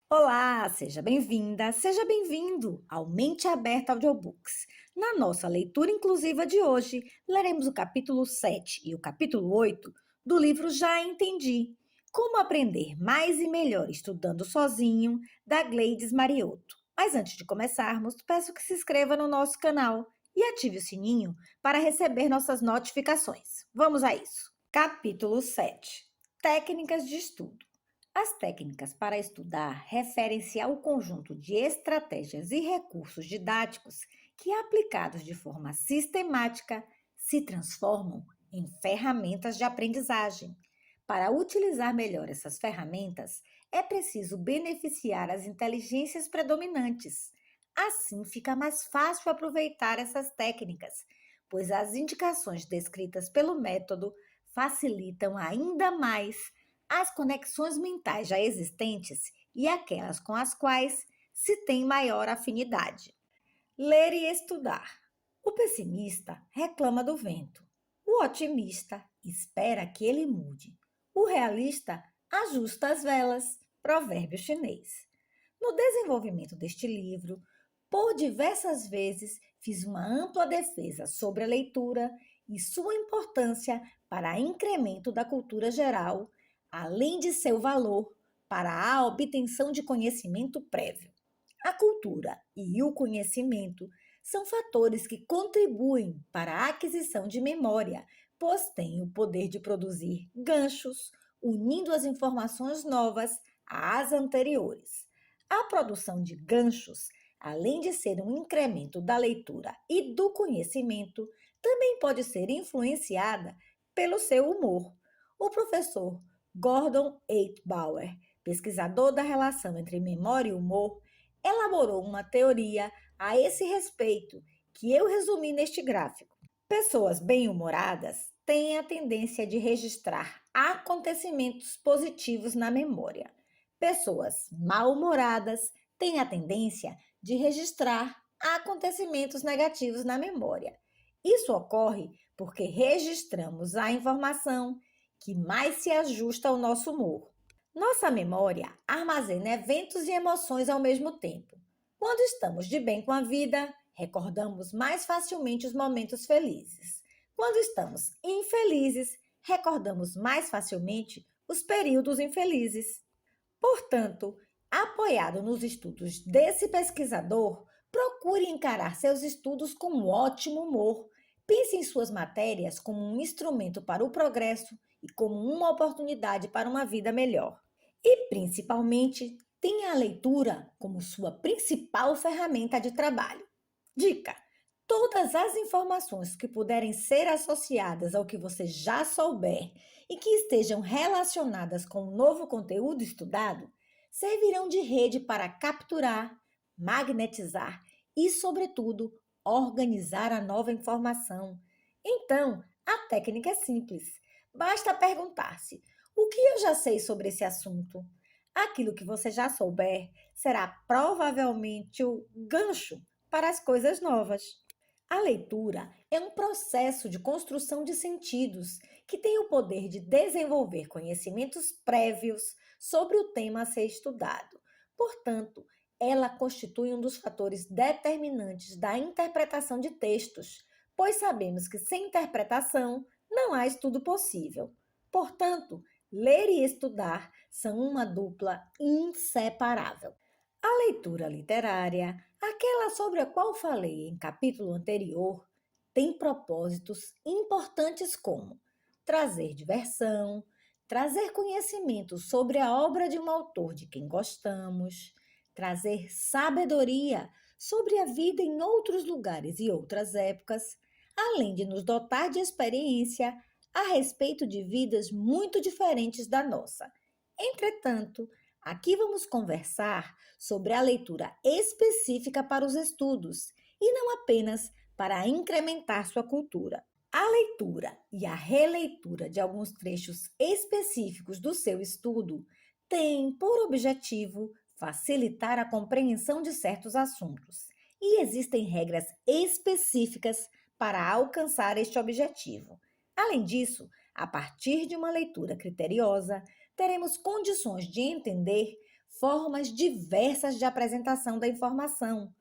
Olá, seja bem-vinda, seja bem-vindo ao Mente Aberta Audiobooks. Na nossa leitura inclusiva de hoje, leremos o capítulo 7 e o capítulo 8 do livro Já Entendi. Como aprender mais e melhor estudando sozinho, da Gleides Mariotto. Mas antes de começarmos, peço que se inscreva no nosso canal e ative o sininho para receber nossas notificações. Vamos a isso. Capítulo 7. Técnicas de estudo. As técnicas para estudar referem-se ao conjunto de estratégias e recursos didáticos que, aplicados de forma sistemática, se transformam em ferramentas de aprendizagem. Para utilizar melhor essas ferramentas, é preciso beneficiar as inteligências predominantes. Assim, fica mais fácil aproveitar essas técnicas, pois as indicações descritas pelo método facilitam ainda mais as conexões mentais já existentes e aquelas com as quais se tem maior afinidade. Ler e estudar. O pessimista reclama do vento. O otimista espera que ele mude. O realista ajusta as velas. Provérbio chinês. No desenvolvimento deste livro, por diversas vezes fiz uma ampla defesa sobre a leitura e sua importância para incremento da cultura geral, além de seu valor para a obtenção de conhecimento prévio. A cultura e o conhecimento são fatores que contribuem para a aquisição de memória, pois têm o poder de produzir ganchos, unindo as informações novas às anteriores. A produção de ganchos, além de ser um incremento da leitura e do conhecimento, também pode ser influenciada pelo seu humor. O professor Gordon H. Bauer, pesquisador da relação entre memória e humor, elaborou uma teoria a esse respeito que eu resumi neste gráfico. Pessoas bem-humoradas têm a tendência de registrar acontecimentos positivos na memória. Pessoas mal-humoradas têm a tendência de registrar acontecimentos negativos na memória. Isso ocorre porque registramos a informação que mais se ajusta ao nosso humor. Nossa memória armazena eventos e emoções ao mesmo tempo. Quando estamos de bem com a vida, recordamos mais facilmente os momentos felizes. Quando estamos infelizes, recordamos mais facilmente os períodos infelizes. Portanto, apoiado nos estudos desse pesquisador, procure encarar seus estudos com um ótimo humor. Pense em suas matérias como um instrumento para o progresso e como uma oportunidade para uma vida melhor. E, principalmente, tenha a leitura como sua principal ferramenta de trabalho. Dica: todas as informações que puderem ser associadas ao que você já souber e que estejam relacionadas com o novo conteúdo estudado servirão de rede para capturar, magnetizar e, sobretudo, organizar a nova informação. Então, a técnica é simples. Basta perguntar-se: o que eu já sei sobre esse assunto? Aquilo que você já souber será provavelmente o gancho para as coisas novas. A leitura é um processo de construção de sentidos que tem o poder de desenvolver conhecimentos prévios sobre o tema a ser estudado. Portanto, ela constitui um dos fatores determinantes da interpretação de textos, pois sabemos que sem interpretação não há estudo possível. Portanto, ler e estudar são uma dupla inseparável. A leitura literária, aquela sobre a qual falei em capítulo anterior, tem propósitos importantes como trazer diversão, trazer conhecimento sobre a obra de um autor de quem gostamos, trazer sabedoria sobre a vida em outros lugares e outras épocas, além de nos dotar de experiência a respeito de vidas muito diferentes da nossa. Entretanto, aqui vamos conversar sobre a leitura específica para os estudos e não apenas para incrementar sua cultura. A leitura e a releitura de alguns trechos específicos do seu estudo têm por objetivo facilitar a compreensão de certos assuntos, e existem regras específicas para alcançar este objetivo. Além disso, a partir de uma leitura criteriosa, teremos condições de entender formas diversas de apresentação da informação,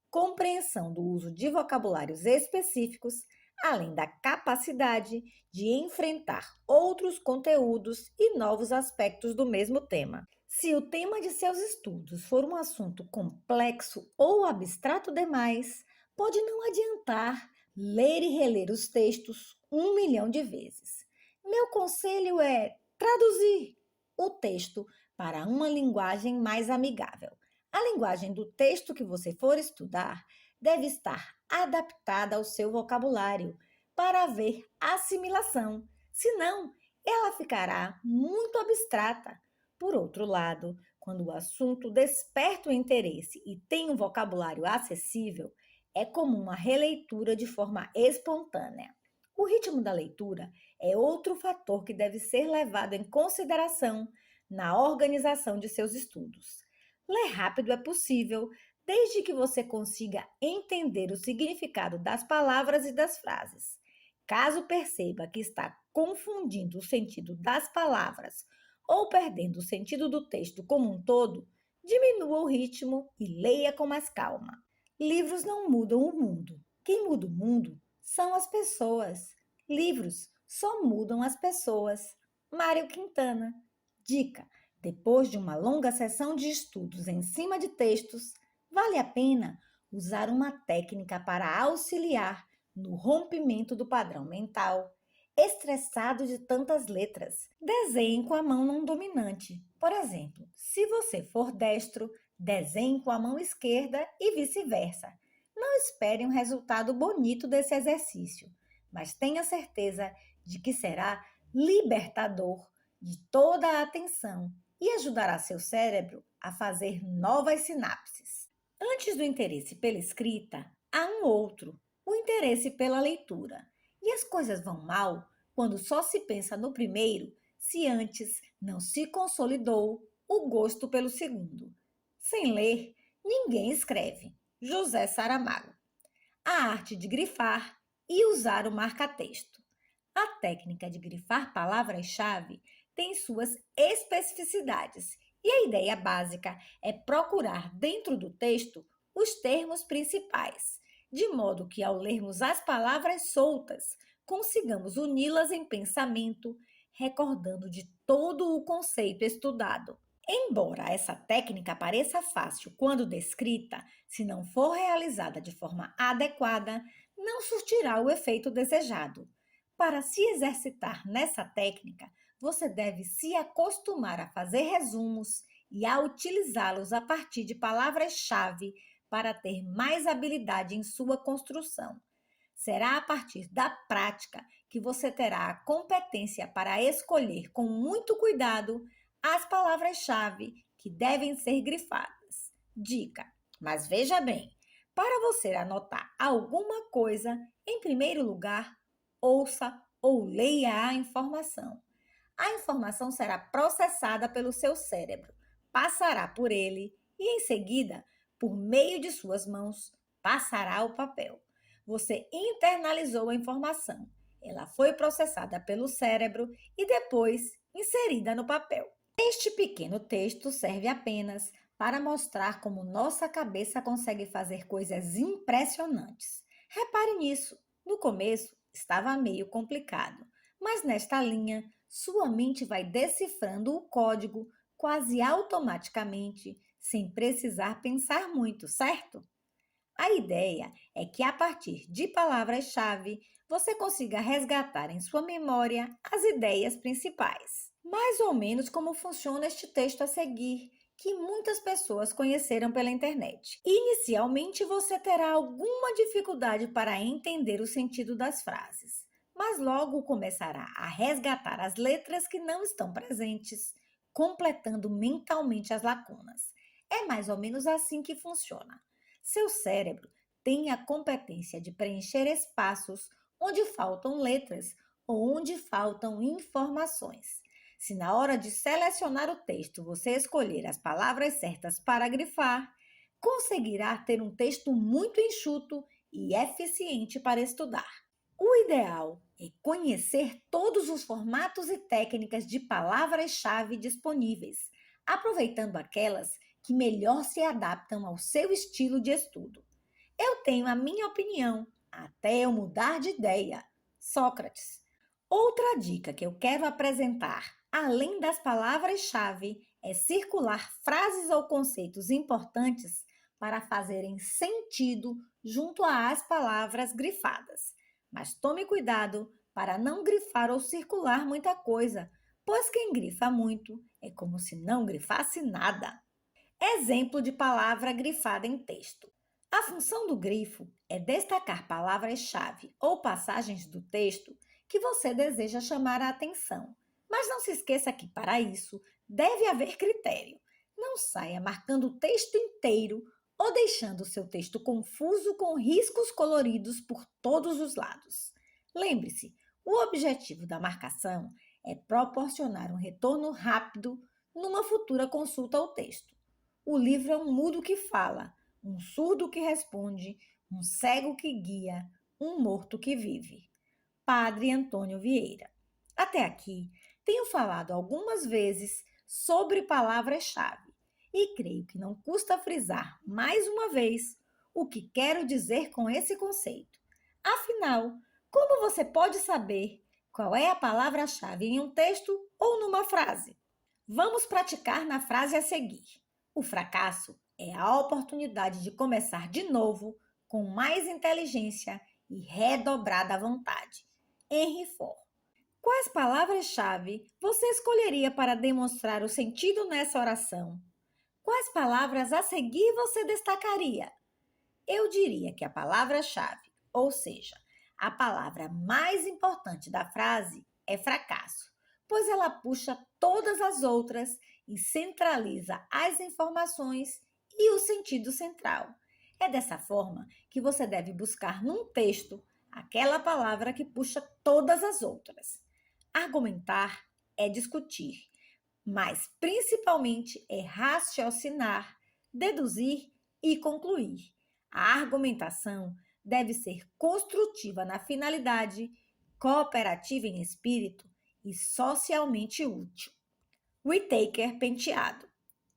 compreensão do uso de vocabulários específicos, além da capacidade de enfrentar outros conteúdos e novos aspectos do mesmo tema. Se o tema de seus estudos for um assunto complexo ou abstrato demais, pode não adiantar ler e reler os textos 1 milhão de vezes. Meu conselho é traduzir o texto para uma linguagem mais amigável. A linguagem do texto que você for estudar deve estar adaptada ao seu vocabulário para haver assimilação, senão ela ficará muito abstrata. Por outro lado, quando o assunto desperta o interesse e tem um vocabulário acessível, é comum a releitura de forma espontânea. O ritmo da leitura é outro fator que deve ser levado em consideração na organização de seus estudos. Ler rápido é possível, desde que você consiga entender o significado das palavras e das frases. Caso perceba que está confundindo o sentido das palavras ou perdendo o sentido do texto como um todo, diminua o ritmo e leia com mais calma. Livros não mudam o mundo. Quem muda o mundo são as pessoas. Livros só mudam as pessoas. Mário Quintana. Dica: depois de uma longa sessão de estudos em cima de textos, vale a pena usar uma técnica para auxiliar no rompimento do padrão mental. Estressado de tantas letras, desenhe com a mão não dominante. Por exemplo, se você for destro, desenhe com a mão esquerda e vice-versa. Não espere um resultado bonito desse exercício, mas tenha certeza de que será libertador de toda a atenção e ajudará seu cérebro a fazer novas sinapses. Antes do interesse pela escrita, há um outro, o interesse pela leitura. E as coisas vão mal quando só se pensa no primeiro, se antes não se consolidou o gosto pelo segundo. Sem ler, ninguém escreve. José Saramago. A arte de grifar e usar o marca-texto. A técnica de grifar palavras-chave tem suas especificidades e a ideia básica é procurar dentro do texto os termos principais, de modo que ao lermos as palavras soltas, consigamos uni-las em pensamento, recordando de todo o conceito estudado. Embora essa técnica pareça fácil quando descrita, se não for realizada de forma adequada, não surtirá o efeito desejado. Para se exercitar nessa técnica, você deve se acostumar a fazer resumos e a utilizá-los a partir de palavras-chave para ter mais habilidade em sua construção. Será a partir da prática que você terá a competência para escolher com muito cuidado as palavras-chave que devem ser grifadas. Dica: mas veja bem, para você anotar alguma coisa, em primeiro lugar, ouça ou leia a informação. A informação será processada pelo seu cérebro, passará por ele e, em seguida, por meio de suas mãos, passará ao papel. Você internalizou a informação. Ela foi processada pelo cérebro e depois inserida no papel. Este pequeno texto serve apenas para mostrar como nossa cabeça consegue fazer coisas impressionantes. Repare nisso. No começo estava meio complicado, mas nesta linha, sua mente vai decifrando o código quase automaticamente, sem precisar pensar muito, certo? A ideia é que, a partir de palavras-chave, você consiga resgatar em sua memória as ideias principais. Mais ou menos como funciona este texto a seguir, que muitas pessoas conheceram pela internet. Inicialmente, você terá alguma dificuldade para entender o sentido das frases, mas logo começará a resgatar as letras que não estão presentes, completando mentalmente as lacunas. É mais ou menos assim que funciona. Seu cérebro tem a competência de preencher espaços onde faltam letras ou onde faltam informações. Se na hora de selecionar o texto você escolher as palavras certas para grifar, conseguirá ter um texto muito enxuto e eficiente para estudar. O ideal é conhecer todos os formatos e técnicas de palavras-chave disponíveis, aproveitando aquelas que melhor se adaptam ao seu estilo de estudo. Eu tenho a minha opinião, até eu mudar de ideia. Sócrates. Outra dica que eu quero apresentar, além das palavras-chave, é circular frases ou conceitos importantes para fazerem sentido junto às palavras grifadas. Mas tome cuidado para não grifar ou circular muita coisa, pois quem grifa muito é como se não grifasse nada. Exemplo de palavra grifada em texto. A função do grifo é destacar palavras-chave ou passagens do texto que você deseja chamar a atenção. Mas não se esqueça que, para isso, deve haver critério. Não saia marcando o texto inteiro ou deixando o seu texto confuso com riscos coloridos por todos os lados. Lembre-se, o objetivo da marcação é proporcionar um retorno rápido numa futura consulta ao texto. O livro é um mudo que fala, um surdo que responde, um cego que guia, um morto que vive. Padre Antônio Vieira. Até aqui, tenho falado algumas vezes sobre palavras-chave e creio que não custa frisar mais uma vez o que quero dizer com esse conceito. Afinal, como você pode saber qual é a palavra-chave em um texto ou numa frase? Vamos praticar na frase a seguir. O fracasso é a oportunidade de começar de novo com mais inteligência e redobrada vontade. Henry Ford. Quais palavras-chave você escolheria para demonstrar o sentido nessa oração? Quais palavras a seguir você destacaria? Eu diria que a palavra-chave, ou seja, a palavra mais importante da frase, é fracasso, pois ela puxa todas as outras e centraliza as informações e o sentido central. É dessa forma que você deve buscar num texto aquela palavra que puxa todas as outras. Argumentar é discutir, mas principalmente é raciocinar, deduzir e concluir. A argumentação deve ser construtiva na finalidade, cooperativa em espírito e socialmente útil. Whittaker Penteado.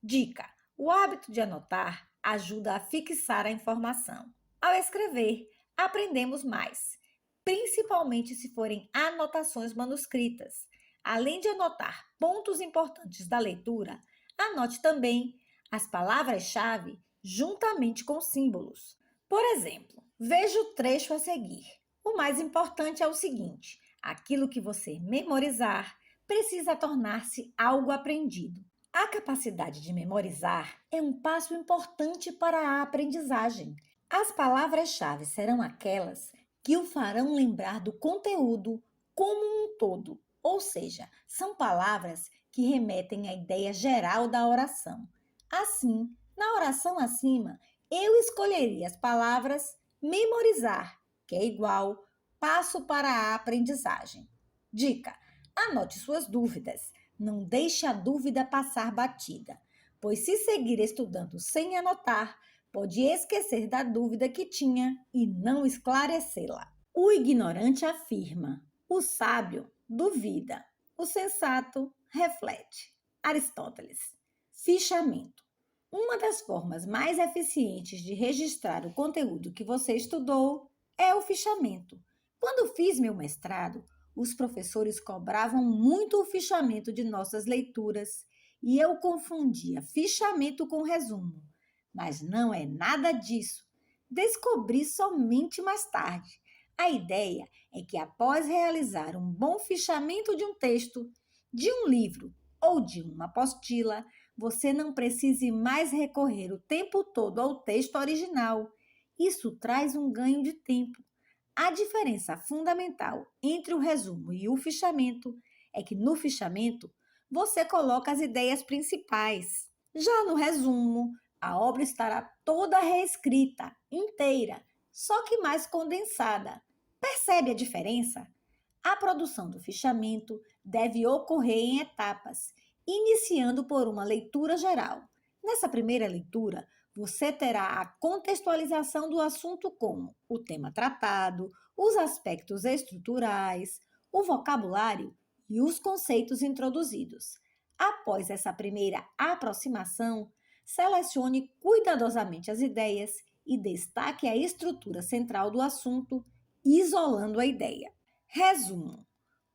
Dica: o hábito de anotar ajuda a fixar a informação. Ao escrever, aprendemos mais, principalmente se forem anotações manuscritas. Além de anotar pontos importantes da leitura, anote também as palavras-chave juntamente com símbolos. Por exemplo, veja o trecho a seguir. O mais importante é o seguinte: aquilo que você memorizar precisa tornar-se algo aprendido. A capacidade de memorizar é um passo importante para a aprendizagem. As palavras-chave serão aquelas que o farão lembrar do conteúdo como um todo, ou seja, são palavras que remetem à ideia geral da oração. Assim, na oração acima, eu escolheria as palavras memorizar, que é igual passo para a aprendizagem. Dica: anote suas dúvidas. Não deixe a dúvida passar batida, pois se seguir estudando sem anotar, pode esquecer da dúvida que tinha e não esclarecê-la. O ignorante afirma, o sábio duvida, o sensato reflete. Aristóteles. Fichamento. Uma das formas mais eficientes de registrar o conteúdo que você estudou é o fichamento. Quando fiz meu mestrado, os professores cobravam muito o fichamento de nossas leituras e eu confundia fichamento com resumo. Mas não é nada disso. Descobri somente mais tarde. A ideia é que, após realizar um bom fichamento de um texto, de um livro ou de uma apostila, você não precise mais recorrer o tempo todo ao texto original. Isso traz um ganho de tempo. A diferença fundamental entre o resumo e o fichamento é que no fichamento você coloca as ideias principais. Já no resumo, a obra estará toda reescrita, inteira, só que mais condensada. Percebe a diferença? A produção do fichamento deve ocorrer em etapas, iniciando por uma leitura geral. Nessa primeira leitura, você terá a contextualização do assunto como o tema tratado, os aspectos estruturais, o vocabulário e os conceitos introduzidos. Após essa primeira aproximação, selecione cuidadosamente as ideias e destaque a estrutura central do assunto, isolando a ideia. Resumo: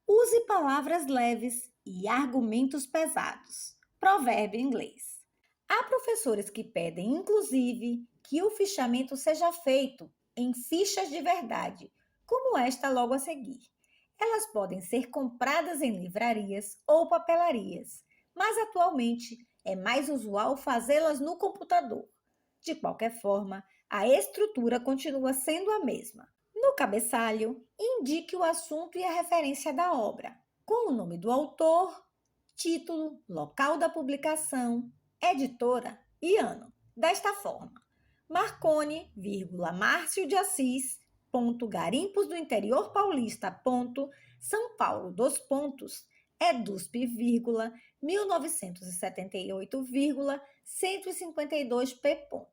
use palavras leves e argumentos pesados. Provérbio em inglês. Há professores que pedem, inclusive, que o fichamento seja feito em fichas de verdade, como esta logo a seguir. Elas podem ser compradas em livrarias ou papelarias, mas atualmente é mais usual fazê-las no computador. De qualquer forma, a estrutura continua sendo a mesma. No cabeçalho, indique o assunto e a referência da obra, com o nome do autor, título, local da publicação, editora e ano. Desta forma, Marconi, Márcio de Assis, Garimpos do Interior Paulista, São Paulo, EDUSP, 1978, 152p.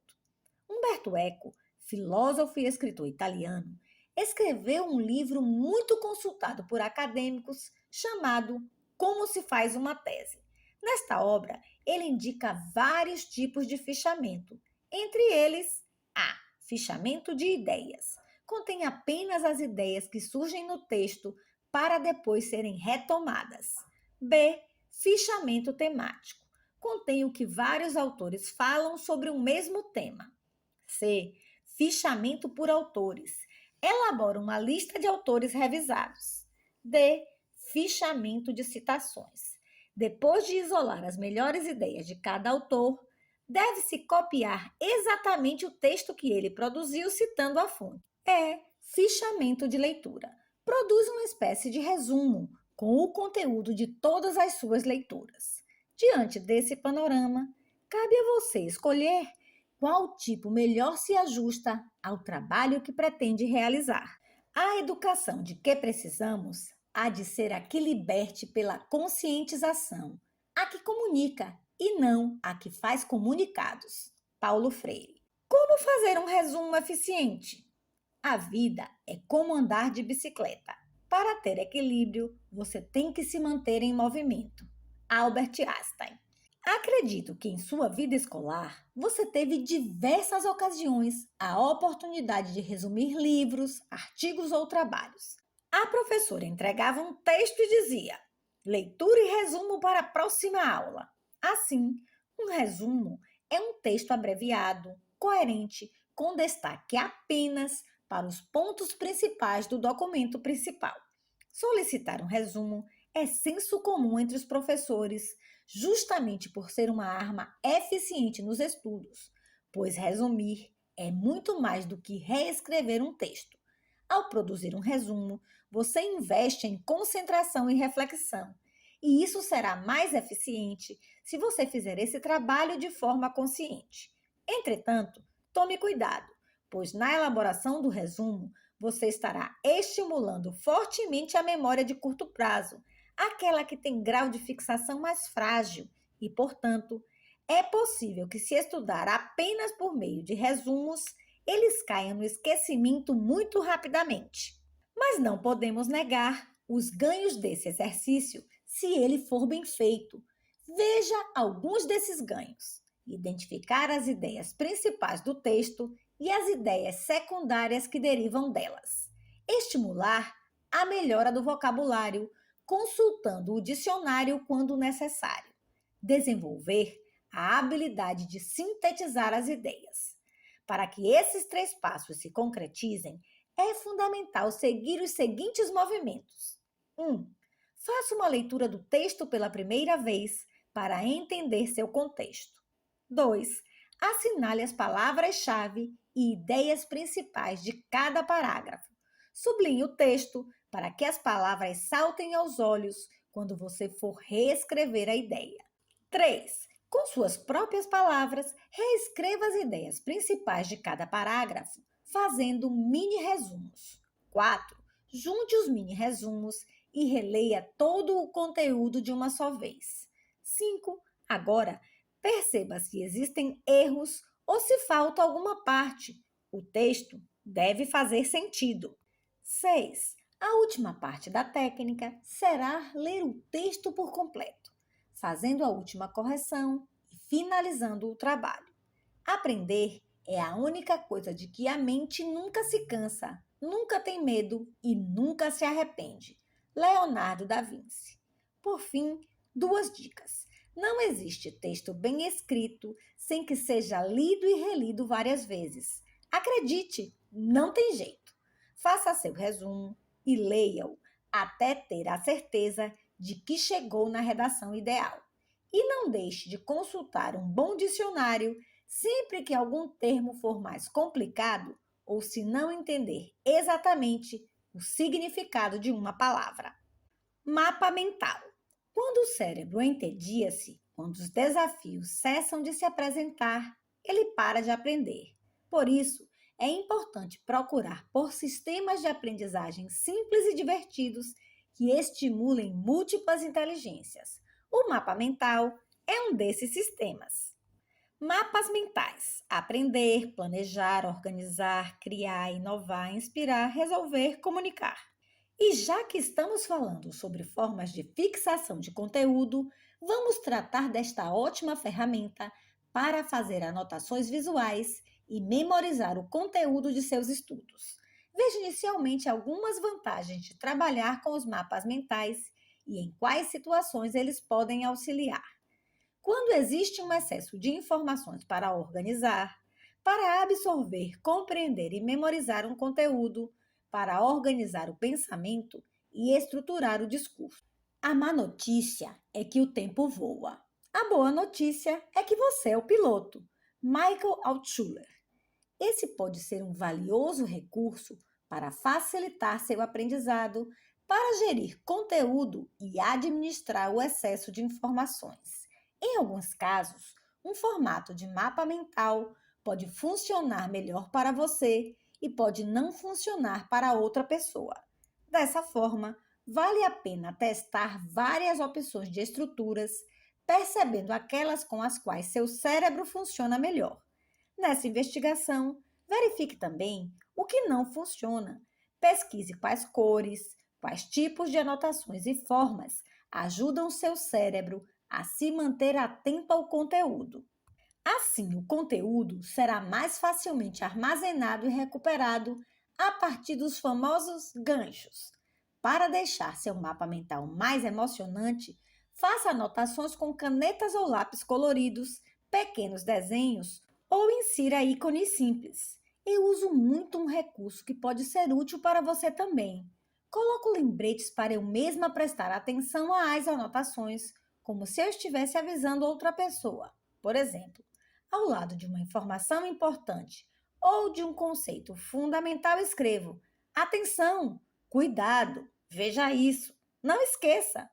Humberto Eco, filósofo e escritor italiano, escreveu um livro muito consultado por acadêmicos chamado Como se faz uma tese. Nesta obra, ele indica vários tipos de fichamento, entre eles A. Fichamento de ideias. Contém apenas as ideias que surgem no texto para depois serem retomadas. B. Fichamento temático. Contém o que vários autores falam sobre um mesmo tema. C. Fichamento por autores. Elabora uma lista de autores revisados. D. Fichamento de citações. Depois de isolar as melhores ideias de cada autor, deve-se copiar exatamente o texto que ele produziu citando a fonte. É fichamento de leitura. Produz uma espécie de resumo com o conteúdo de todas as suas leituras. Diante desse panorama, cabe a você escolher qual tipo melhor se ajusta ao trabalho que pretende realizar. A educação de que precisamos há de ser a que liberte pela conscientização, a que comunica e não a que faz comunicados. Paulo Freire. Como fazer um resumo eficiente? A vida é como andar de bicicleta. Para ter equilíbrio, você tem que se manter em movimento. Albert Einstein. Acredito que em sua vida escolar você teve diversas ocasiões a oportunidade de resumir livros, artigos ou trabalhos. A professora entregava um texto e dizia: leitura e resumo para a próxima aula. Assim, um resumo é um texto abreviado, coerente, com destaque apenas para os pontos principais do documento principal. Solicitar um resumo é senso comum entre os professores, justamente por ser uma arma eficiente nos estudos, pois resumir é muito mais do que reescrever um texto. Ao produzir um resumo, você investe em concentração e reflexão, e isso será mais eficiente se você fizer esse trabalho de forma consciente. Entretanto, tome cuidado, pois na elaboração do resumo, você estará estimulando fortemente a memória de curto prazo, aquela que tem grau de fixação mais frágil e, portanto, é possível que, se estudar apenas por meio de resumos, eles caiam no esquecimento muito rapidamente. Mas não podemos negar os ganhos desse exercício se ele for bem feito. Veja alguns desses ganhos. Identificar as ideias principais do texto e as ideias secundárias que derivam delas. Estimular a melhora do vocabulário, consultando o dicionário quando necessário. Desenvolver a habilidade de sintetizar as ideias. Para que esses 3 passos se concretizem, é fundamental seguir os seguintes movimentos. 1. Faça uma leitura do texto pela primeira vez para entender seu contexto. 2. Assinale as palavras-chave e ideias principais de cada parágrafo. Sublinhe o texto para que as palavras saltem aos olhos quando você for reescrever a ideia. 3. Com suas próprias palavras, reescreva as ideias principais de cada parágrafo, fazendo mini-resumos. 4. Junte os mini-resumos e releia todo o conteúdo de uma só vez. 5. Agora, perceba se existem erros ou se falta alguma parte. O texto deve fazer sentido. 6. A última parte da técnica será ler o texto por completo. fazendo a última correção e finalizando o trabalho. Aprender é a única coisa de que a mente nunca se cansa, nunca tem medo e nunca se arrepende. Leonardo da Vinci. Por fim, duas dicas. Não existe texto bem escrito sem que seja lido e relido várias vezes. Acredite, não tem jeito. Faça seu resumo e leia-o até ter a certeza de que chegou na redação ideal. E não deixe de consultar um bom dicionário sempre que algum termo for mais complicado ou se não entender exatamente o significado de uma palavra. Mapa mental. Quando o cérebro entedia-se, quando os desafios cessam de se apresentar, ele para de aprender. Por isso, é importante procurar por sistemas de aprendizagem simples e divertidos que estimulem múltiplas inteligências. O mapa mental é um desses sistemas. Mapas mentais. Aprender, planejar, organizar, criar, inovar, inspirar, resolver, comunicar. E já que estamos falando sobre formas de fixação de conteúdo, vamos tratar desta ótima ferramenta para fazer anotações visuais e memorizar o conteúdo de seus estudos. Veja inicialmente algumas vantagens de trabalhar com os mapas mentais e em quais situações eles podem auxiliar. Quando existe um excesso de informações para organizar, para absorver, compreender e memorizar um conteúdo, para organizar o pensamento e estruturar o discurso. A má notícia é que o tempo voa. A boa notícia é que você é o piloto. Michael Altshuler. Esse pode ser um valioso recurso para facilitar seu aprendizado, para gerir conteúdo e administrar o excesso de informações. Em alguns casos, um formato de mapa mental pode funcionar melhor para você e pode não funcionar para outra pessoa. Dessa forma, vale a pena testar várias opções de estruturas, percebendo aquelas com as quais seu cérebro funciona melhor. Nessa investigação, verifique também o que não funciona. Pesquise quais cores, quais tipos de anotações e formas ajudam seu cérebro a se manter atento ao conteúdo. Assim, o conteúdo será mais facilmente armazenado e recuperado a partir dos famosos ganchos. Para deixar seu mapa mental mais emocionante, faça anotações com canetas ou lápis coloridos, pequenos desenhos ou insira ícones simples. Eu uso muito um recurso que pode ser útil para você também. Coloco lembretes para eu mesma prestar atenção às anotações, como se eu estivesse avisando outra pessoa. Por exemplo, ao lado de uma informação importante ou de um conceito fundamental, escrevo: atenção, cuidado, veja isso, não esqueça.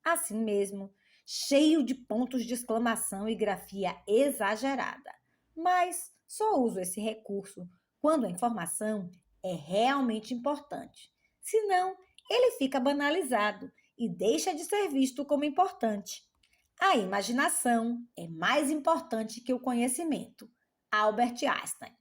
Assim mesmo, cheio de pontos de exclamação e grafia exagerada. Mas só uso esse recurso quando a informação é realmente importante. Senão, ele fica banalizado e deixa de ser visto como importante. A imaginação é mais importante que o conhecimento. Albert Einstein.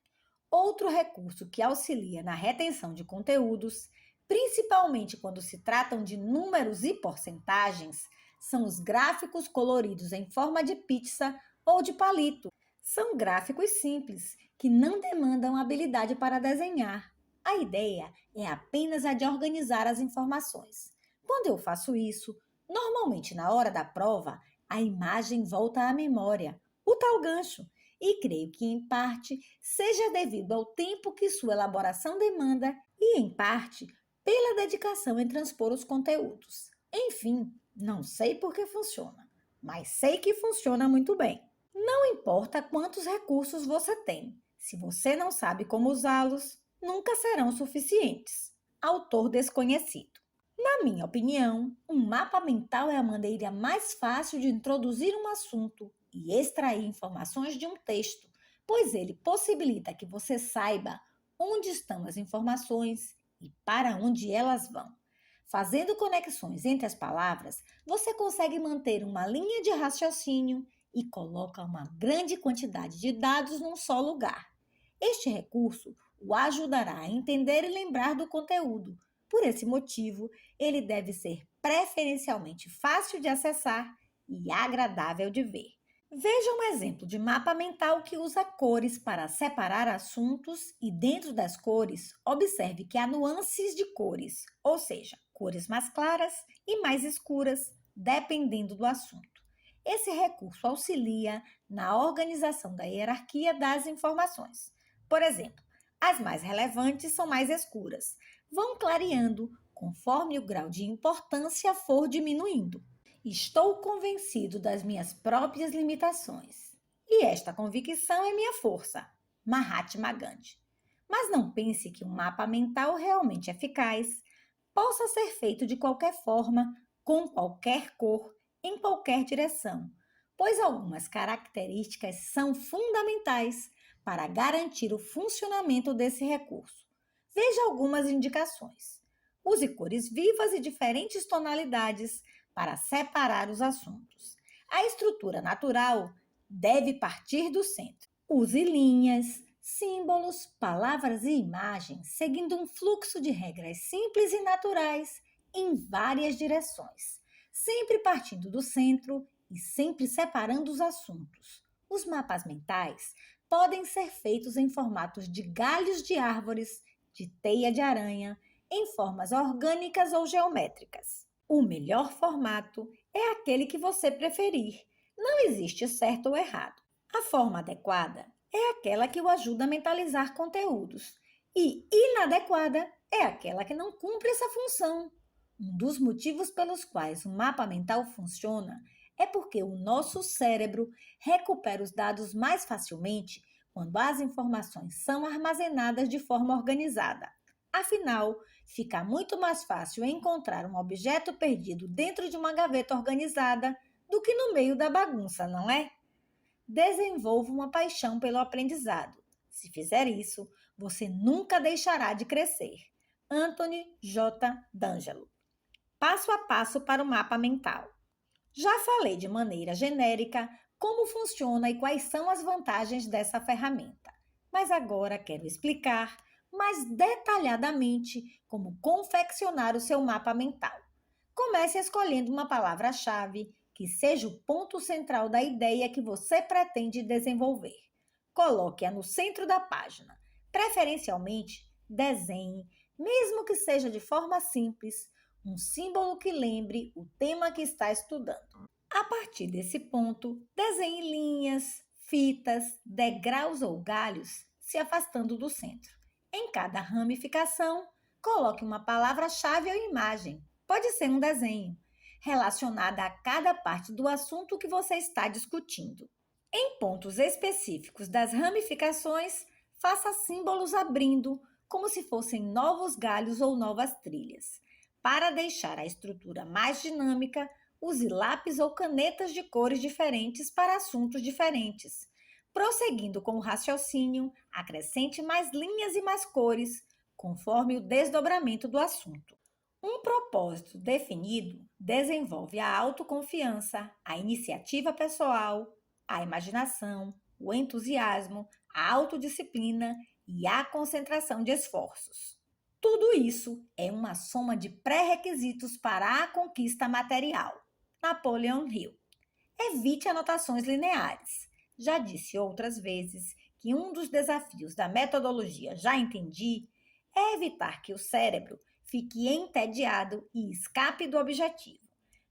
Outro recurso que auxilia na retenção de conteúdos, principalmente quando se tratam de números e porcentagens, são os gráficos coloridos em forma de pizza ou de palito. São gráficos simples, que não demandam habilidade para desenhar. A ideia é apenas a de organizar as informações. Quando eu faço isso, normalmente na hora da prova, a imagem volta à memória, o tal gancho, e creio que em parte seja devido ao tempo que sua elaboração demanda e em parte pela dedicação em transpor os conteúdos. Enfim, não sei por que funciona, mas sei que funciona muito bem. Não importa quantos recursos você tem, se você não sabe como usá-los, nunca serão suficientes. Autor desconhecido. Na minha opinião, um mapa mental é a maneira mais fácil de introduzir um assunto e extrair informações de um texto, pois ele possibilita que você saiba onde estão as informações e para onde elas vão. Fazendo conexões entre as palavras, você consegue manter uma linha de raciocínio e coloca uma grande quantidade de dados num só lugar. Este recurso o ajudará a entender e lembrar do conteúdo. Por esse motivo, ele deve ser preferencialmente fácil de acessar e agradável de ver. Veja um exemplo de mapa mental que usa cores para separar assuntos e, dentro das cores, observe que há nuances de cores, ou seja, cores mais claras e mais escuras, dependendo do assunto. Esse recurso auxilia na organização da hierarquia das informações. Por exemplo, as mais relevantes são mais escuras, vão clareando conforme o grau de importância for diminuindo. Estou convencido das minhas próprias limitações. E esta convicção é minha força. Mahatma Gandhi. Mas não pense que um mapa mental realmente eficaz possa ser feito de qualquer forma, com qualquer cor, em qualquer direção, pois algumas características são fundamentais para garantir o funcionamento desse recurso. Veja algumas indicações. Use cores vivas e diferentes tonalidades para separar os assuntos. A estrutura natural deve partir do centro. Use linhas, símbolos, palavras e imagens, seguindo um fluxo de regras simples e naturais em várias direções, sempre partindo do centro e sempre separando os assuntos. Os mapas mentais podem ser feitos em formatos de galhos de árvores, de teia de aranha, em formas orgânicas ou geométricas. O melhor formato é aquele que você preferir. Não existe certo ou errado. A forma adequada é aquela que o ajuda a mentalizar conteúdos e inadequada é aquela que não cumpre essa função. Um dos motivos pelos quais o mapa mental funciona é porque o nosso cérebro recupera os dados mais facilmente quando as informações são armazenadas de forma organizada. Afinal, fica muito mais fácil encontrar um objeto perdido dentro de uma gaveta organizada do que no meio da bagunça, não é? Desenvolva uma paixão pelo aprendizado. Se fizer isso, você nunca deixará de crescer. Anthony J. D'Angelo. Passo a passo para o mapa mental. Já falei de maneira genérica como funciona e quais são as vantagens dessa ferramenta, mas agora quero explicar mais detalhadamente como confeccionar o seu mapa mental. Comece escolhendo uma palavra-chave que seja o ponto central da ideia que você pretende desenvolver. Coloque-a no centro da página. Preferencialmente, desenhe, mesmo que seja de forma simples, um símbolo que lembre o tema que está estudando. A partir desse ponto, desenhe linhas, fitas, degraus ou galhos se afastando do centro. Em cada ramificação, coloque uma palavra-chave ou imagem, pode ser um desenho, relacionada a cada parte do assunto que você está discutindo. Em pontos específicos das ramificações, faça símbolos abrindo, como se fossem novos galhos ou novas trilhas. Para deixar a estrutura mais dinâmica, use lápis ou canetas de cores diferentes para assuntos diferentes. Prosseguindo com o raciocínio, acrescente mais linhas e mais cores, conforme o desdobramento do assunto. Um propósito definido desenvolve a autoconfiança, a iniciativa pessoal, a imaginação, o entusiasmo, a autodisciplina e a concentração de esforços. Tudo isso é uma soma de pré-requisitos para a conquista material. Napoleon Hill. Evite anotações lineares. Já disse outras vezes que um dos desafios da metodologia Já Entendi é evitar que o cérebro fique entediado e escape do objetivo.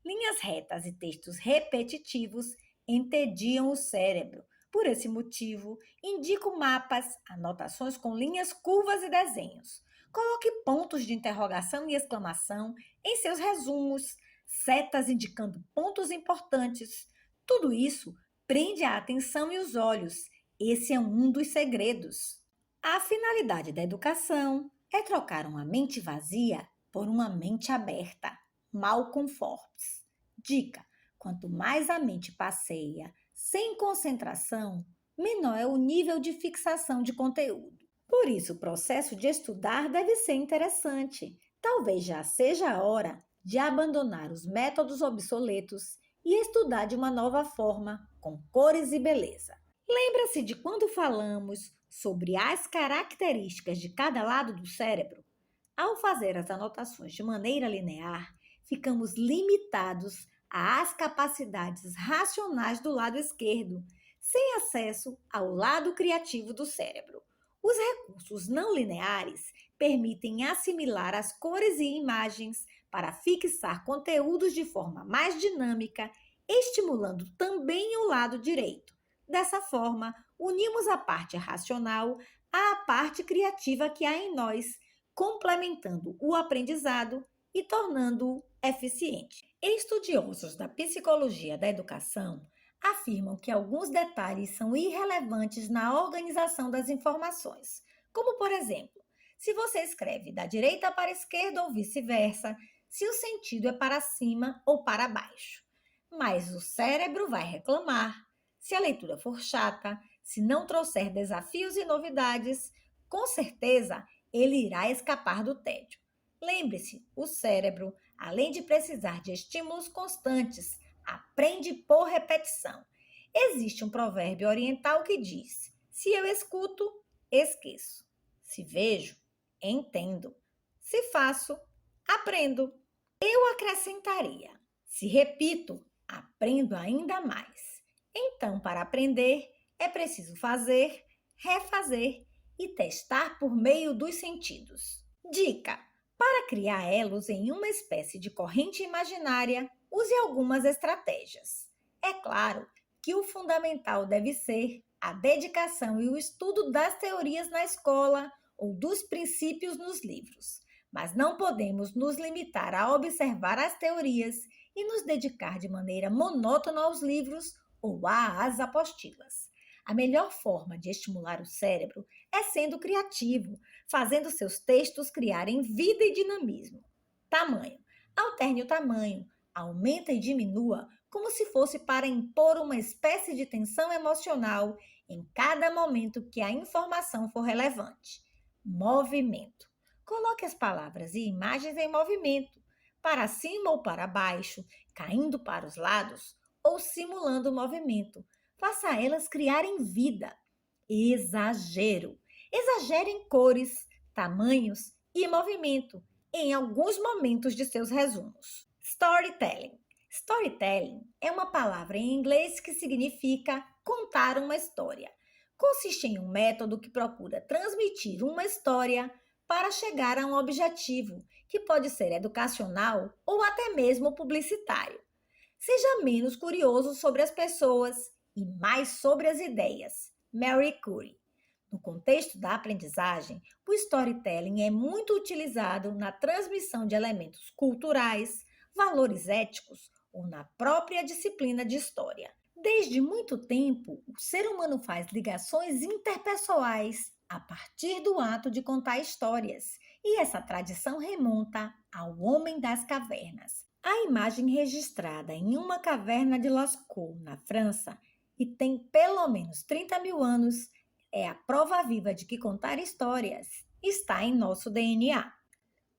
Linhas retas e textos repetitivos entediam o cérebro. Por esse motivo, indico mapas, anotações com linhas curvas e desenhos. Coloque pontos de interrogação e exclamação em seus resumos, setas indicando pontos importantes. Tudo isso prende a atenção e os olhos. Esse é um dos segredos. A finalidade da educação é trocar uma mente vazia por uma mente aberta. Malcolm Forbes. Dica: quanto mais a mente passeia sem concentração, menor é o nível de fixação de conteúdo. Por isso, o processo de estudar deve ser interessante. Talvez já seja a hora de abandonar os métodos obsoletos e estudar de uma nova forma, com cores e beleza. Lembra-se de quando falamos sobre as características de cada lado do cérebro? Ao fazer as anotações de maneira linear, ficamos limitados às capacidades racionais do lado esquerdo, sem acesso ao lado criativo do cérebro. Os recursos não lineares permitem assimilar as cores e imagens para fixar conteúdos de forma mais dinâmica, estimulando também o lado direito. Dessa forma, unimos a parte racional à parte criativa que há em nós, complementando o aprendizado e tornando-o eficiente. Estudiosos da psicologia da educação afirmam que alguns detalhes são irrelevantes na organização das informações, como, por exemplo, se você escreve da direita para a esquerda ou vice-versa, se o sentido é para cima ou para baixo. Mas o cérebro vai reclamar se a leitura for chata, se não trouxer desafios e novidades, com certeza ele irá escapar do tédio. Lembre-se, o cérebro, além de precisar de estímulos constantes, aprende por repetição. Existe um provérbio oriental que diz: se eu escuto, esqueço. Se vejo, entendo. Se faço, aprendo. Eu acrescentaria: se repito, aprendo ainda mais. Então, para aprender, é preciso fazer, refazer e testar por meio dos sentidos. Dica: para criar elos em uma espécie de corrente imaginária, use algumas estratégias. É claro que o fundamental deve ser a dedicação e o estudo das teorias na escola ou dos princípios nos livros. Mas não podemos nos limitar a observar as teorias e nos dedicar de maneira monótona aos livros ou às apostilas. A melhor forma de estimular o cérebro é sendo criativo, fazendo seus textos criarem vida e dinamismo. Tamanho. Alterne o tamanho, aumenta e diminua, como se fosse para impor uma espécie de tensão emocional em cada momento que a informação for relevante. Movimento. Coloque as palavras e imagens em movimento, para cima ou para baixo, caindo para os lados ou simulando o movimento. Faça elas criarem vida. Exagero. Exagere em cores, tamanhos e movimento em alguns momentos de seus resumos. Storytelling. Storytelling é uma palavra em inglês que significa contar uma história. Consiste em um método que procura transmitir uma história para chegar a um objetivo, que pode ser educacional ou até mesmo publicitário. Seja menos curioso sobre as pessoas e mais sobre as ideias. Marie Curie. No contexto da aprendizagem, o storytelling é muito utilizado na transmissão de elementos culturais, valores éticos ou na própria disciplina de história. Desde muito tempo, o ser humano faz ligações interpessoais a partir do ato de contar histórias, e essa tradição remonta ao homem das cavernas. A imagem registrada em uma caverna de Lascaux, na França, e tem pelo menos 30 mil anos, é a prova viva de que contar histórias está em nosso DNA.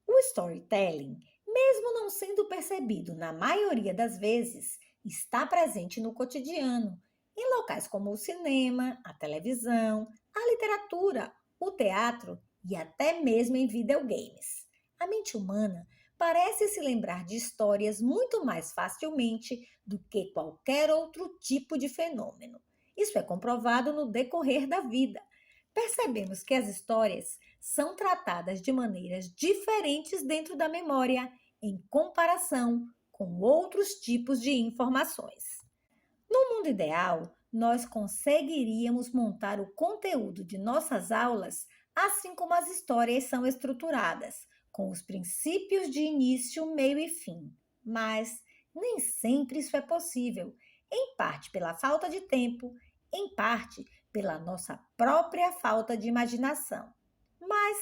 O storytelling, mesmo não sendo percebido na maioria das vezes, está presente no cotidiano, em locais como o cinema, a televisão, a literatura, o teatro e até mesmo em videogames. A mente humana parece se lembrar de histórias muito mais facilmente do que qualquer outro tipo de fenômeno. Isso é comprovado no decorrer da vida. Percebemos que as histórias são tratadas de maneiras diferentes dentro da memória em comparação com outros tipos de informações. No mundo ideal, nós conseguiríamos montar o conteúdo de nossas aulas assim como as histórias são estruturadas, com os princípios de início, meio e fim. Mas nem sempre isso é possível, em parte pela falta de tempo, em parte pela nossa própria falta de imaginação. Mas,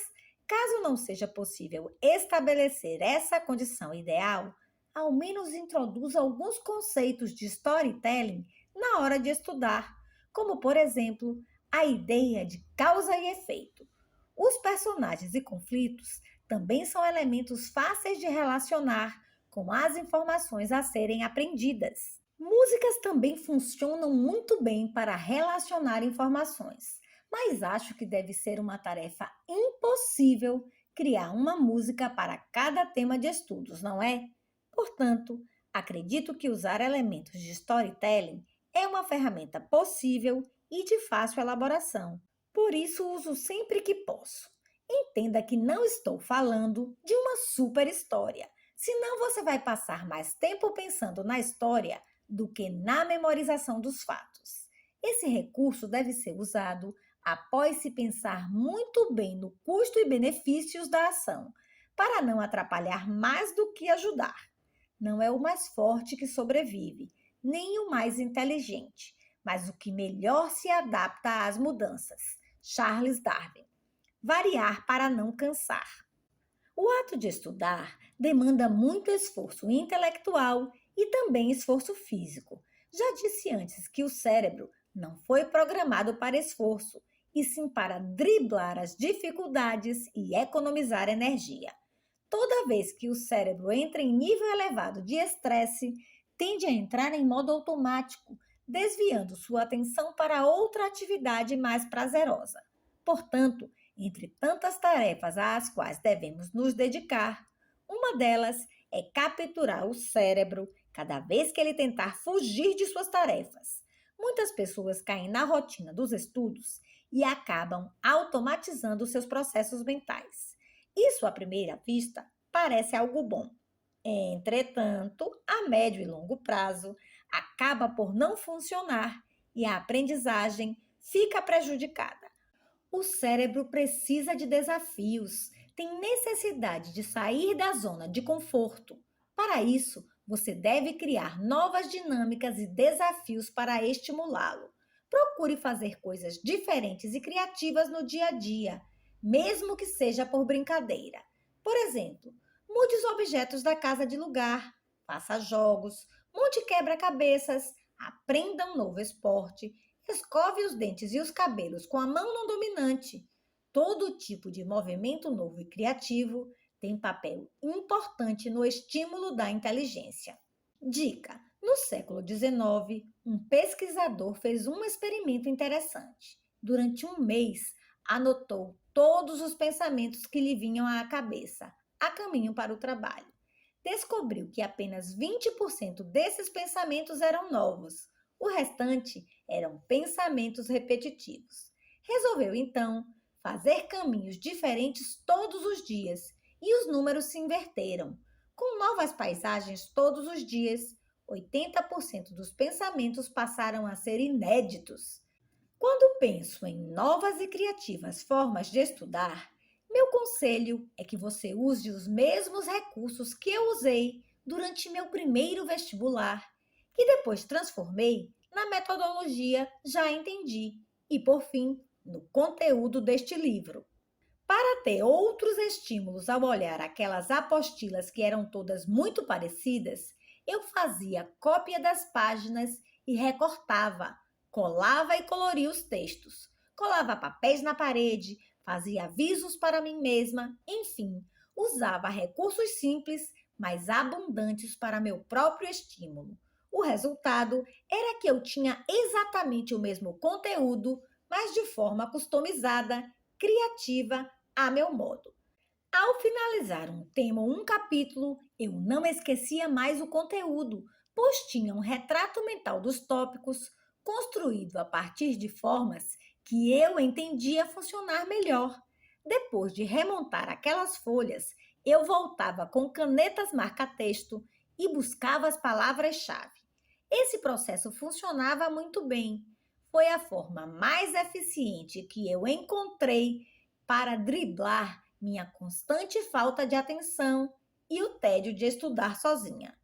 caso não seja possível estabelecer essa condição ideal, ao menos introduza alguns conceitos de storytelling na hora de estudar, como, por exemplo, a ideia de causa e efeito. Os personagens e conflitos também são elementos fáceis de relacionar com as informações a serem aprendidas. Músicas também funcionam muito bem para relacionar informações, mas acho que deve ser uma tarefa impossível criar uma música para cada tema de estudos, não é? Portanto, Acredito que usar elementos de storytelling é uma ferramenta possível e de fácil elaboração. Por isso, uso sempre que posso. Entenda que não estou falando de uma super história, senão você vai passar mais tempo pensando na história do que na memorização dos fatos. Esse recurso deve ser usado após se pensar muito bem no custo e benefícios da ação, para não atrapalhar mais do que ajudar. Não é o mais forte que sobrevive, nem o mais inteligente, mas o que melhor se adapta às mudanças. Charles Darwin. Variar para não cansar. O ato de estudar demanda muito esforço intelectual e também esforço físico. Já disse antes que o cérebro não foi programado para esforço, e sim para driblar as dificuldades e economizar energia. Toda vez que o cérebro entra em nível elevado de estresse, tende a entrar em modo automático, desviando sua atenção para outra atividade mais prazerosa. Portanto, entre tantas tarefas às quais devemos nos dedicar, uma delas é capturar o cérebro cada vez que ele tentar fugir de suas tarefas. Muitas pessoas caem na rotina dos estudos e acabam automatizando seus processos mentais. Isso, à primeira vista, parece algo bom. Entretanto, a médio e longo prazo, acaba por não funcionar e a aprendizagem fica prejudicada. O cérebro precisa de desafios, tem necessidade de sair da zona de conforto. Para isso, você deve criar novas dinâmicas e desafios para estimulá-lo. Procure fazer coisas diferentes e criativas no dia a dia, mesmo que seja por brincadeira. Por exemplo, mude os objetos da casa de lugar, faça jogos, monte quebra-cabeças, aprenda um novo esporte, escove os dentes e os cabelos com a mão não dominante. Todo tipo de movimento novo e criativo tem papel importante no estímulo da inteligência. Dica: no século XIX, um pesquisador fez um experimento interessante. Durante um mês, anotou todos os pensamentos que lhe vinham à cabeça, a caminho para o trabalho. Descobriu que apenas 20% desses pensamentos eram novos. O restante eram pensamentos repetitivos. Resolveu, então, fazer caminhos diferentes todos os dias e os números se inverteram. Com novas paisagens todos os dias, 80% dos pensamentos passaram a ser inéditos. Quando penso em novas e criativas formas de estudar, meu conselho é que você use os mesmos recursos que eu usei durante meu primeiro vestibular, que depois transformei na metodologia Já Entendi e, por fim, no conteúdo deste livro. Para ter outros estímulos ao olhar aquelas apostilas que eram todas muito parecidas, eu fazia cópia das páginas e recortava, colava e coloria os textos, colava papéis na parede, fazia avisos para mim mesma, enfim, usava recursos simples, mas abundantes para meu próprio estímulo. O resultado era que eu tinha exatamente o mesmo conteúdo, mas de forma customizada, criativa, a meu modo. Ao finalizar um tema ou um capítulo, eu não esquecia mais o conteúdo, pois tinha um retrato mental dos tópicos construído a partir de formas que eu entendia funcionar melhor. Depois de remontar aquelas folhas, eu voltava com canetas marca-texto e buscava as palavras-chave. Esse processo funcionava muito bem. Foi a forma mais eficiente que eu encontrei para driblar minha constante falta de atenção e o tédio de estudar sozinha.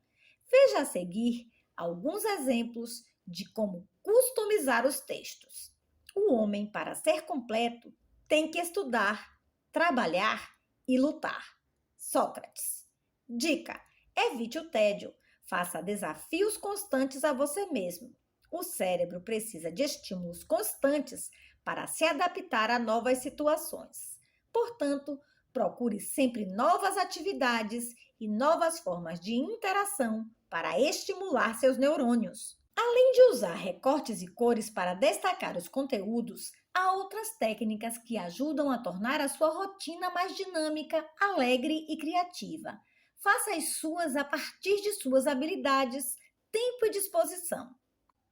Veja a seguir alguns exemplos de como customizar os textos. O homem, para ser completo, tem que estudar, trabalhar e lutar. Sócrates. Dica: evite o tédio. Faça desafios constantes a você mesmo. O cérebro precisa de estímulos constantes para se adaptar a novas situações. Portanto, procure sempre novas atividades e novas formas de interação para estimular seus neurônios. Além de usar recortes e cores para destacar os conteúdos, há outras técnicas que ajudam a tornar a sua rotina mais dinâmica, alegre e criativa. Faça as suas a partir de suas habilidades, tempo e disposição.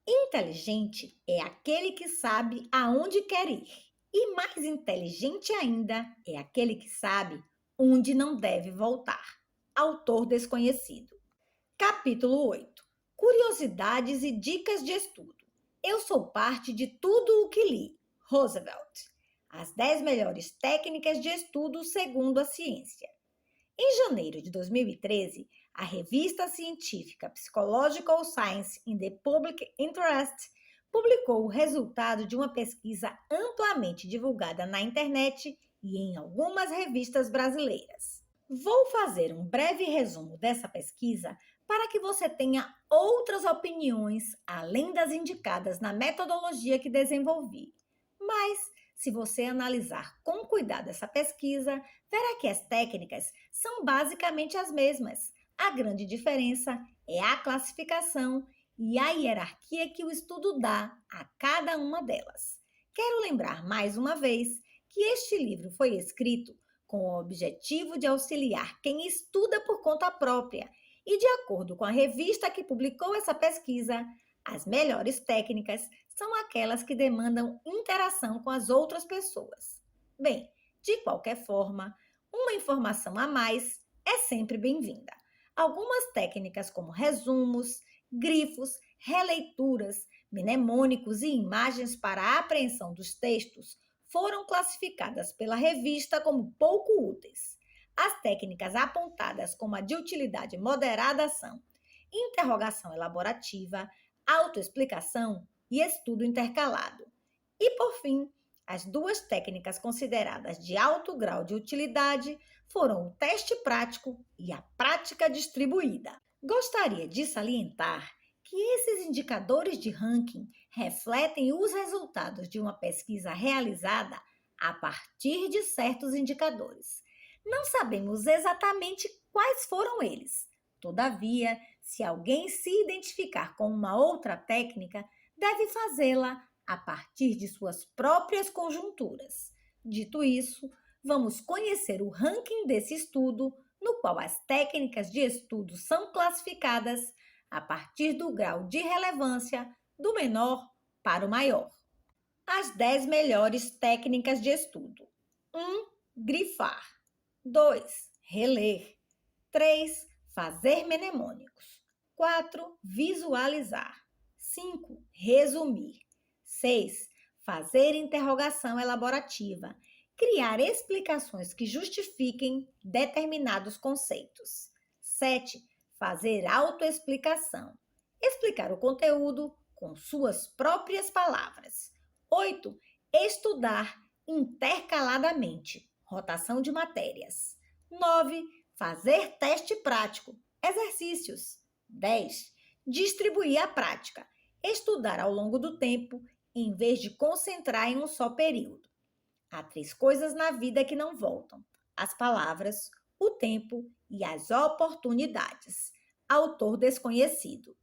Inteligente é aquele que sabe aonde quer ir. E mais inteligente ainda é aquele que sabe onde não deve voltar. Autor desconhecido. Capítulo 8. Curiosidades e dicas de estudo. Eu sou parte de tudo o que li. Roosevelt. As 10 melhores técnicas de estudo segundo a ciência. Em janeiro de 2013, a revista científica Psychological Science in the Public Interest publicou o resultado de uma pesquisa amplamente divulgada na internet e em algumas revistas brasileiras. Vou fazer um breve resumo dessa pesquisa para que você tenha outras opiniões além das indicadas na metodologia que desenvolvi. Mas, se você analisar com cuidado essa pesquisa, verá que as técnicas são basicamente as mesmas. A grande diferença é a classificação e a hierarquia que o estudo dá a cada uma delas. Quero lembrar mais uma vez que este livro foi escrito com o objetivo de auxiliar quem estuda por conta própria e, de acordo com a revista que publicou essa pesquisa, as melhores técnicas são aquelas que demandam interação com as outras pessoas. Bem, de qualquer forma, uma informação a mais é sempre bem-vinda. Algumas técnicas como resumos, grifos, releituras, mnemônicos e imagens para a apreensão dos textos foram classificadas pela revista como pouco úteis. As técnicas apontadas como a de utilidade moderada são interrogação elaborativa, autoexplicação e estudo intercalado. E, por fim, as duas técnicas consideradas de alto grau de utilidade foram o teste prático e a prática distribuída. Gostaria de salientar que esses indicadores de ranking refletem os resultados de uma pesquisa realizada a partir de certos indicadores. Não sabemos exatamente quais foram eles. Todavia, se alguém se identificar com uma outra técnica, deve fazê-la a partir de suas próprias conjunturas. Dito isso, vamos conhecer o ranking desse estudo, no qual as técnicas de estudo são classificadas a partir do grau de relevância do menor para o maior. As 10 melhores técnicas de estudo. 1. Grifar. 2. Reler. 3. Fazer mnemônicos. 4. Visualizar. 5. Resumir. 6. Fazer interrogação elaborativa. Criar explicações que justifiquem determinados conceitos. 7. Fazer autoexplicação. Explicar o conteúdo com suas próprias palavras. 8. Estudar intercaladamente. Rotação de matérias. 9. Fazer teste prático. Exercícios. 10. Distribuir a prática. Estudar ao longo do tempo, em vez de concentrar em um só período. Há 3 coisas na vida que não voltam: as palavras, o tempo e as oportunidades. Autor desconhecido.